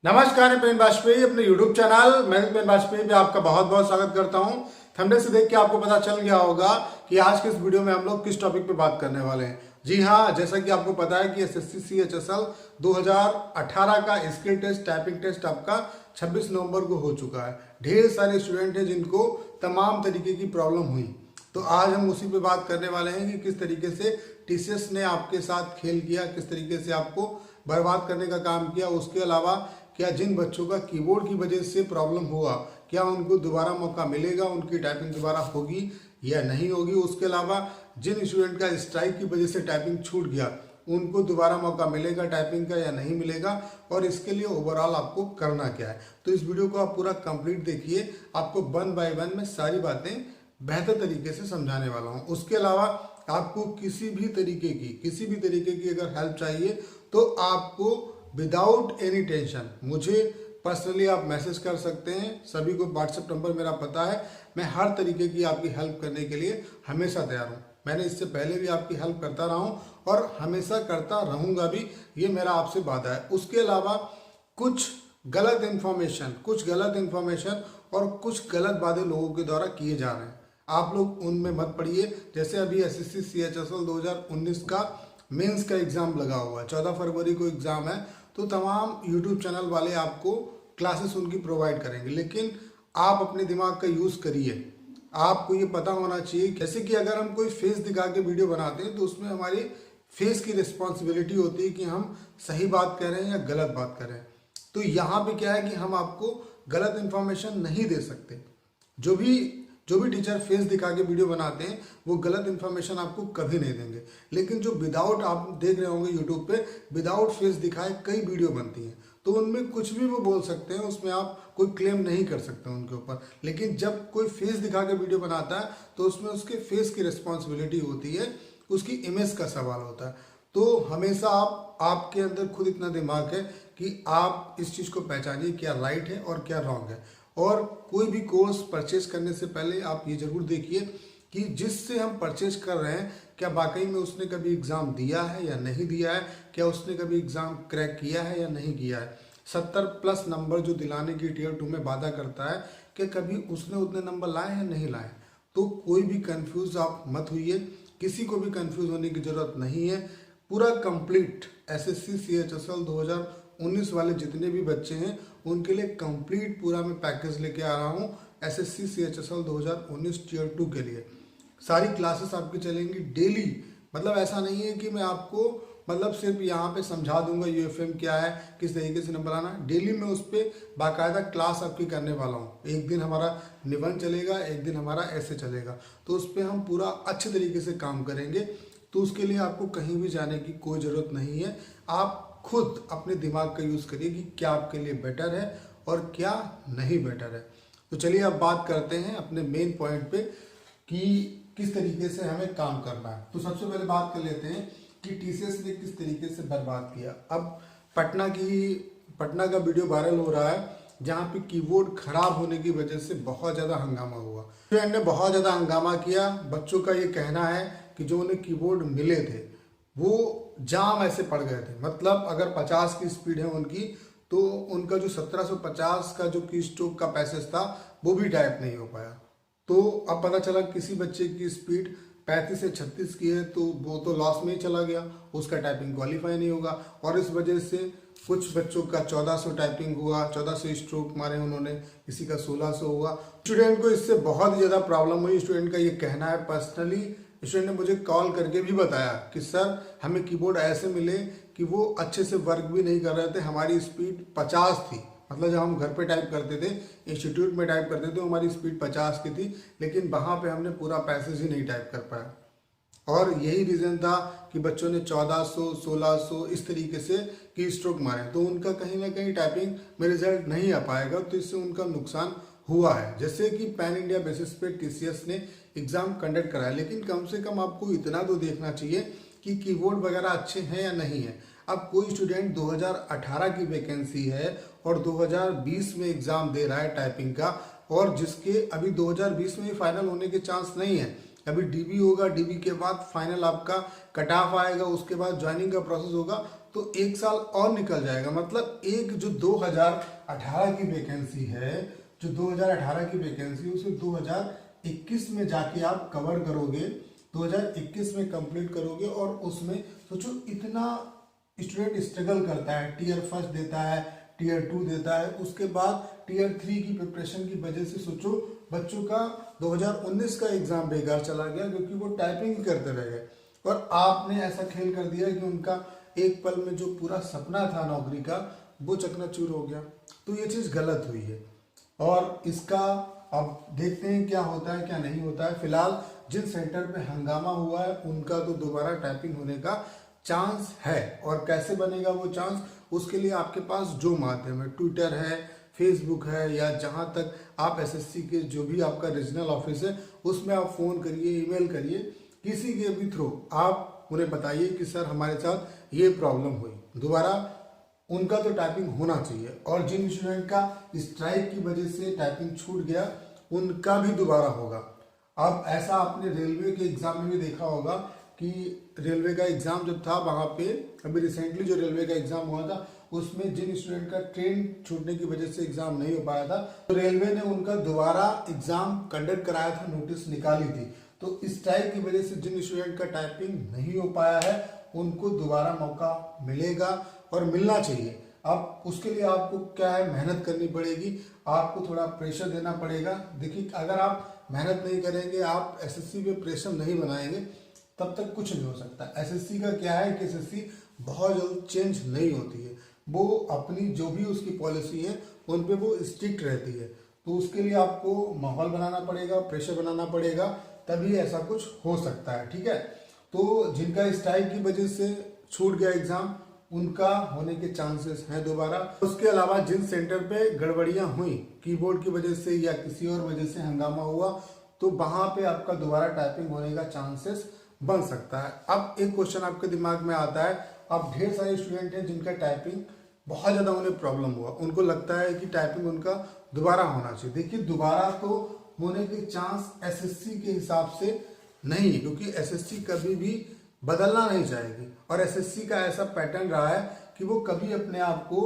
नमस्कार, मैं पेन वाजपेयी अपने YouTube चैनल मैं पेन वाजपेयी पे आपका बहुत बहुत स्वागत करता हूं। थंबनेल से देख के आपको पता चल गया होगा कि आज के इस वीडियो में हम लोग किस टॉपिक पे बात करने वाले हैं। जी हाँ, जैसा कि आपको पता है कि एसएससी CHSL 2018 का स्किल टेस्ट टाइपिंग टेस्ट आपका 26 नवंबर को हो चुका है। ढेर सारे स्टूडेंट हैं जिनको तमाम तरीके की प्रॉब्लम हुई, तो आज हम उसी पे बात करने वाले हैं कि किस तरीके से TCS ने आपके साथ खेल किया, किस तरीके से आपको बर्बाद करने का काम किया। उसके अलावा क्या जिन बच्चों का कीबोर्ड की वजह से प्रॉब्लम हुआ, क्या उनको दोबारा मौका मिलेगा, उनकी टाइपिंग दोबारा होगी या नहीं होगी। उसके अलावा जिन स्टूडेंट का स्ट्राइक की वजह से टाइपिंग छूट गया, उनको दोबारा मौका मिलेगा टाइपिंग का या नहीं मिलेगा, और इसके लिए ओवरऑल आपको करना क्या है। तो इस वीडियो को आप पूरा कंप्लीट देखिए, आपको वन बाय वन में सारी बातें बेहतर तरीके से समझाने वाला हूँ। उसके अलावा आपको किसी भी तरीके की अगर हेल्प चाहिए तो आपको विदाउट एनी टेंशन मुझे पर्सनली आप मैसेज कर सकते हैं। सभी को व्हाट्सएप नंबर मेरा पता है। मैं हर तरीके की आपकी हेल्प करने के लिए हमेशा तैयार हूँ। मैंने इससे पहले भी आपकी हेल्प करता रहा हूँ और हमेशा करता रहूँगा भी, ये मेरा आपसे वादा है। उसके अलावा कुछ गलत इन्फॉर्मेशन और कुछ गलत बातें लोगों के द्वारा किए जा रहे हैं, आप लोग उनमें मत पड़िए। जैसे अभी एसएससी CHSL 2019 का मेंस का एग्जाम लगा हुआ है, 14 फरवरी को एग्जाम है, तो तमाम यूट्यूब चैनल वाले आपको क्लासेस उनकी प्रोवाइड करेंगे। लेकिन आप अपने दिमाग का यूज़ करिए। आपको ये पता होना चाहिए, जैसे कि अगर हम कोई फेस दिखा के वीडियो बनाते हैं तो उसमें हमारी फेस की रिस्पॉन्सिबिलिटी होती है कि हम सही बात कर रहे हैं या गलत बात कर रहे हैं। तो यहाँ पे क्या है कि हम आपको गलत इन्फॉर्मेशन नहीं दे सकते। जो भी टीचर फेस दिखा के वीडियो बनाते हैं वो गलत इन्फॉर्मेशन आपको कभी नहीं देंगे। लेकिन जो विदाउट, आप देख रहे होंगे यूट्यूब पे विदाउट फेस दिखाए कई वीडियो बनती हैं, तो उनमें कुछ भी वो बोल सकते हैं, उसमें आप कोई क्लेम नहीं कर सकते उनके ऊपर। लेकिन जब कोई फेस दिखा के वीडियो बनाता है तो उसमें उसके फेस की रिस्पॉन्सिबिलिटी होती है, उसकी इमेज का सवाल होता है। तो हमेशा आपके अंदर खुद इतना दिमाग है कि आप इस चीज़ को पहचानिए क्या राइट है और क्या रॉन्ग है। और कोई भी कोर्स परचेज करने से पहले आप ये जरूर देखिए कि जिससे हम परचेज कर रहे हैं क्या वाकई में उसने कभी एग्ज़ाम दिया है या नहीं दिया है, क्या उसने कभी एग्ज़ाम क्रैक किया है या नहीं किया है। 70+ नंबर जो दिलाने की Tier 2 में वादा करता है, क्या कभी उसने उतने नंबर लाए हैं नहीं लाए। तो कोई भी कंफ्यूज आप मत होइए, किसी को भी कंफ्यूज होने की ज़रूरत नहीं है। पूरा कंप्लीट SSC CHSL 2019 वाले जितने भी बच्चे हैं उनके लिए कंप्लीट पूरा मैं पैकेज लेके आ रहा हूँ SSC CHSL 2019 Tier 2 के लिए। सारी क्लासेस आपकी चलेंगी डेली। मतलब ऐसा नहीं है कि मैं आपको सिर्फ यहाँ पे समझा दूंगा UFM क्या है, किस तरीके से नंबर आना। डेली मैं उस पर बाकायदा क्लास आपकी करने वाला हूँ। एक दिन हमारा निबंध चलेगा, एक दिन हमारा ऐसे चलेगा, तो उस पर हम पूरा अच्छे तरीके से काम करेंगे। तो उसके लिए आपको कहीं भी जाने की कोई ज़रूरत नहीं है। आप खुद अपने दिमाग का यूज़ करिए कि क्या आपके लिए बेटर है और क्या नहीं बेटर है। तो चलिए अब बात करते हैं अपने मेन पॉइंट पे कि किस तरीके से हमें काम करना है। तो सबसे पहले बात कर लेते हैं कि TCS ने किस तरीके से बर्बाद किया। अब पटना का वीडियो वायरल हो रहा है जहाँ पे कीबोर्ड खराब होने की वजह से बहुत ज़्यादा हंगामा हुआ। स्टूडेंट ने बहुत ज़्यादा हंगामा किया। बच्चों का ये कहना है कि जो उन्हें कीबोर्ड मिले थे वो जाम ऐसे पड़ गए थे। मतलब अगर 50 की स्पीड है उनकी, तो उनका जो 1750 का जो की स्ट्रोक का पैसेज था वो भी टाइप नहीं हो पाया। तो अब पता चला किसी बच्चे की स्पीड 35 से 36 की है, तो वो तो लॉस में ही चला गया, उसका टाइपिंग क्वालिफाई नहीं होगा। और इस वजह से कुछ बच्चों का 1400 टाइपिंग हुआ, 1400 स्ट्रोक मारे उन्होंने, किसी का 1600 हुआ। स्टूडेंट को इससे बहुत ही ज़्यादा प्रॉब्लम हुई। स्टूडेंट का ये कहना है, पर्सनली स्टूडेंट ने मुझे कॉल करके भी बताया कि सर हमें कीबोर्ड ऐसे मिले कि वो अच्छे से वर्क भी नहीं कर रहे थे। हमारी स्पीड 50 थी, मतलब जब हम घर पे टाइप करते थे, इंस्टीट्यूट में टाइप करते थे, हमारी स्पीड 50 की थी, लेकिन वहाँ पे हमने पूरा पैसेज ही नहीं टाइप कर पाया। और यही रीज़न था कि बच्चों ने 1400, 1600 इस तरीके से की स्ट्रोक मारे, तो उनका कहीं ना कहीं टाइपिंग में रिजल्ट नहीं आ पाएगा, तो इससे उनका नुकसान हुआ है। जैसे कि पैन इंडिया बेसिस पे TCS ने एग्ज़ाम कंडक्ट कराया, लेकिन कम से कम आपको इतना तो देखना चाहिए कि कीबोर्ड वगैरह अच्छे हैं या नहीं है। अब कोई स्टूडेंट 2018 की वैकेंसी है और 2020 में एग्ज़ाम दे रहा है टाइपिंग का, और जिसके अभी 2020 में ही फाइनल होने के चांस नहीं है। अभी DB होगा, DB के बाद फाइनल आपका कट ऑफ आएगा, उसके बाद ज्वाइनिंग का प्रोसेस होगा। तो 1 साल और निकल जाएगा। मतलब एक जो 2018 की वैकेंसी है, जो 2018 की वैकेंसी उसे 2021 में जाके आप कवर करोगे, 2021 में कंप्लीट करोगे। और उसमें सोचो इतना स्टूडेंट स्ट्रगल करता है, टीयर फर्स्ट देता है, टीयर 2 देता है, उसके बाद टीयर 3 की प्रिपरेशन की वजह से सोचो बच्चों का 2019 का एग्जाम बेकार चला गया क्योंकि वो टाइपिंग ही करते रह गए। और आपने ऐसा खेल कर दिया कि उनका एक पल में जो पूरा सपना था नौकरी का वो चकनाचूर हो गया। तो ये चीज़ गलत हुई है और इसका अब देखते हैं क्या होता है क्या नहीं होता है। फिलहाल जिन सेंटर पे हंगामा हुआ है उनका तो दोबारा टाइपिंग होने का चांस है। और कैसे बनेगा वो चांस, उसके लिए आपके पास जो माध्यम है, ट्विटर है, फेसबुक है, या जहां तक आप एसएससी के जो भी आपका रीजनल ऑफिस है उसमें आप फ़ोन करिए, ईमेल करिए, किसी के भी थ्रू आप उन्हें बताइए कि सर हमारे साथ ये प्रॉब्लम हुई, दोबारा उनका तो टाइपिंग होना चाहिए। और जिन स्टूडेंट का स्ट्राइक की वजह से टाइपिंग छूट गया उनका भी दोबारा होगा। अब ऐसा आपने रेलवे के एग्जाम में भी देखा होगा कि रेलवे का एग्जाम जब था वहाँ पे, अभी रिसेंटली जो रेलवे का एग्जाम हुआ था उसमें जिन स्टूडेंट का ट्रेन छूटने की वजह से एग्जाम नहीं हो पाया था तो रेलवे ने उनका दोबारा एग्जाम कंडक्ट कराया था, नोटिस निकाली थी। तो स्ट्राइक की वजह से जिन स्टूडेंट का टाइपिंग नहीं हो पाया है उनको दोबारा मौका मिलेगा और मिलना चाहिए। अब उसके लिए आपको क्या है, मेहनत करनी पड़ेगी, आपको थोड़ा प्रेशर देना पड़ेगा। देखिए अगर आप मेहनत नहीं करेंगे, आप एसएससी पे प्रेशर नहीं बनाएंगे, तब तक कुछ नहीं हो सकता। एसएससी का क्या है कि एसएससी बहुत जल्द चेंज नहीं होती है, वो अपनी जो भी उसकी पॉलिसी है उन पे वो स्ट्रिक्ट रहती है। तो उसके लिए आपको माहौल बनाना पड़ेगा, प्रेशर बनाना पड़ेगा, तभी ऐसा कुछ हो सकता है। ठीक है, तो जिनका स्ट्राइक की वजह से छूट गया एग्जाम उनका होने के चांसेस हैं दोबारा। उसके अलावा जिन सेंटर पे गड़बड़ियां हुई कीबोर्ड की वजह से या किसी और वजह से हंगामा हुआ तो वहां पे आपका दोबारा टाइपिंग होने का चांसेस बन सकता है। अब एक क्वेश्चन आपके दिमाग में आता है, अब ढेर सारे स्टूडेंट हैं जिनका टाइपिंग बहुत ज़्यादा उन्हें प्रॉब्लम हुआ, उनको लगता है कि टाइपिंग उनका दोबारा होना चाहिए। देखिए दोबारा तो होने के चांस एसएससी के हिसाब से नहीं है क्योंकि एसएससी कभी भी बदलना नहीं चाहेगी और एसएससी का ऐसा पैटर्न रहा है कि वो कभी अपने आप को,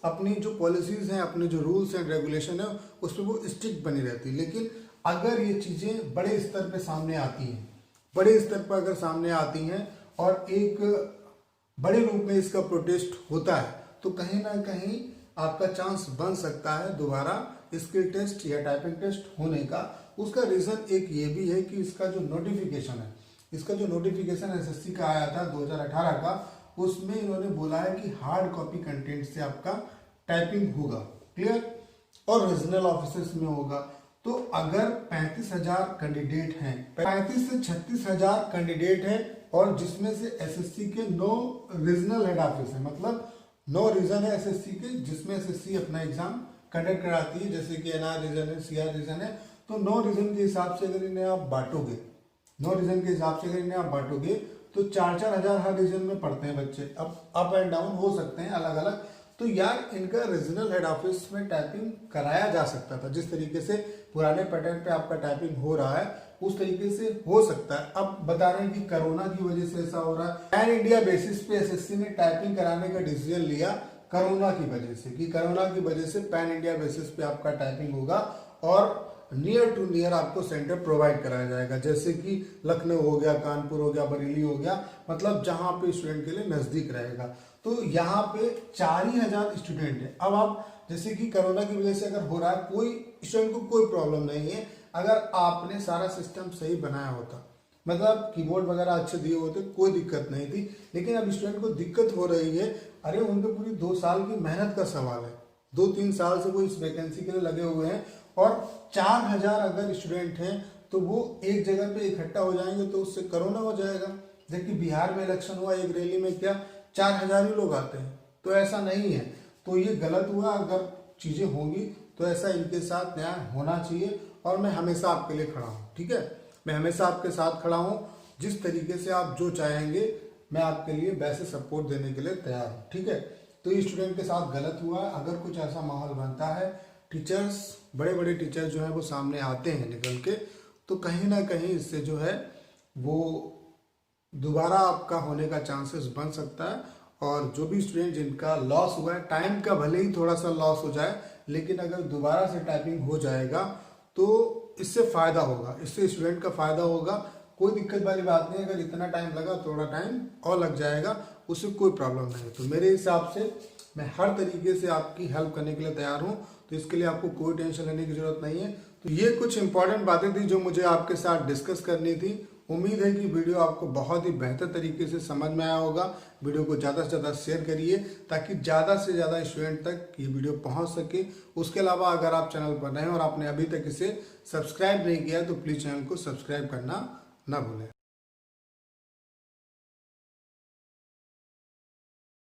अपनी जो पॉलिसीज हैं, अपने जो रूल्स एंड रेगुलेशन है उस पर वो स्ट्रिक्ट बनी रहती है। लेकिन अगर ये चीज़ें बड़े स्तर पे सामने आती हैं, बड़े स्तर पर अगर सामने आती हैं और एक बड़े रूप में इसका प्रोटेस्ट होता है तो कहीं ना कहीं आपका चांस बन सकता है दोबारा स्किल टेस्ट या टाइपिंग टेस्ट होने का। उसका रीज़न एक ये भी है कि इसका जो नोटिफिकेशन है, इसका जो नोटिफिकेशन एसएससी का आया था 2018 का, उसमें इन्होंने बोला है कि हार्ड कॉपी कंटेंट से आपका टाइपिंग होगा, क्लियर, और रीजनल ऑफिसेस में होगा। तो अगर 35,000 कैंडिडेट हैं, 35 से 36,000 कैंडिडेट हैं और जिसमें से एसएससी के 9 रीजनल हेड ऑफिस है, मतलब 9 रीजन है एसएससी के जिसमें एसएससी अपना एग्जाम कंडक्ट कराती है, जैसे कि एनआर रीजन है, सीआर रीजन है। तो 9 रीजन के हिसाब से अगर इन्हें आप बांटोगे, 9 रीजन के हिसाब से अगर इन्हें आप बांटोगे तो 4-4 हजार हर रीजन में पढ़ते हैं बच्चे। अब अप एंड डाउन हो सकते हैं अलग अलग, तो यार इनका रीजनल हेड ऑफिस में टाइपिंग कराया जा सकता था। जिस तरीके से पुराने पैटर्न पे आपका टाइपिंग हो रहा है उस तरीके से हो सकता है। अब बता रहे हैं कि कोरोना की वजह से ऐसा हो रहा है। पैन इंडिया बेसिस पे एसएससी ने टाइपिंग कराने का डिसीजन लिया कोरोना की वजह से, कि कोरोना की वजह से पैन इंडिया बेसिस पे आपका टाइपिंग होगा और नियर टू नियर आपको सेंटर प्रोवाइड कराया जाएगा, जैसे कि लखनऊ हो गया, कानपुर हो गया, बरेली हो गया, मतलब जहां पे स्टूडेंट के लिए नजदीक रहेगा। तो यहाँ पे 4,000 स्टूडेंट है। अब आप जैसे कि कोरोना की वजह से अगर हो रहा है, कोई स्टूडेंट को कोई प्रॉब्लम नहीं है अगर आपने सारा सिस्टम सही बनाया होता, मतलब कीबोर्ड वगैरह अच्छे दिए होते, कोई दिक्कत नहीं थी। लेकिन अब स्टूडेंट को दिक्कत हो रही है, अरे उनके पूरी 2 साल की मेहनत का सवाल है, 2-3 साल से वो इस वैकेंसी के लिए लगे हुए हैं और 4,000 अगर स्टूडेंट हैं तो वो एक जगह पे इकट्ठा हो जाएंगे तो उससे कोरोना हो जाएगा। जबकि बिहार में इलेक्शन हुआ, एक रैली में क्या 4,000 ही लोग आते हैं, तो ऐसा नहीं है। तो ये गलत हुआ। अगर चीज़ें होंगी तो ऐसा इनके साथ न्याय होना चाहिए और मैं हमेशा आपके लिए खड़ा हूँ, ठीक है, मैं हमेशा आपके साथ खड़ा हूँ। जिस तरीके से आप जो चाहेंगे मैं आपके लिए वैसे सपोर्ट देने के लिए तैयार हूँ, ठीक है। तो ये स्टूडेंट के साथ गलत हुआ है। अगर कुछ ऐसा माहौल बनता है, टीचर्स, बड़े बड़े टीचर्स जो हैं वो सामने आते हैं निकल के, तो कहीं ना कहीं इससे जो है वो दोबारा आपका होने का चांसेस बन सकता है और जो भी स्टूडेंट जिनका लॉस हुआ है, टाइम का भले ही थोड़ा सा लॉस हो जाए, लेकिन अगर दोबारा से टाइपिंग हो जाएगा तो इससे फायदा होगा, इससे स्टूडेंट का फायदा होगा। कोई दिक्कत वाली बात नहीं, अगर इतना टाइम लगा थोड़ा टाइम और लग जाएगा, उससे कोई प्रॉब्लम नहीं है। तो मेरे हिसाब से मैं हर तरीके से आपकी हेल्प करने के लिए तैयार हूँ, तो इसके लिए आपको कोई टेंशन लेने की जरूरत नहीं है। तो ये कुछ इंपॉर्टेंट बातें थी जो मुझे आपके साथ डिस्कस करनी थी। उम्मीद है कि वीडियो आपको बहुत ही बेहतर तरीके से समझ में आया होगा। वीडियो को ज़्यादा से ज़्यादा शेयर करिए ताकि ज़्यादा से ज़्यादा स्टूडेंट तक ये वीडियो पहुंच सके। उसके अलावा अगर आप चैनल पर नए हैं और आपने अभी तक इसे सब्सक्राइब नहीं किया तो प्लीज़ चैनल को सब्सक्राइब करना ना भूलें।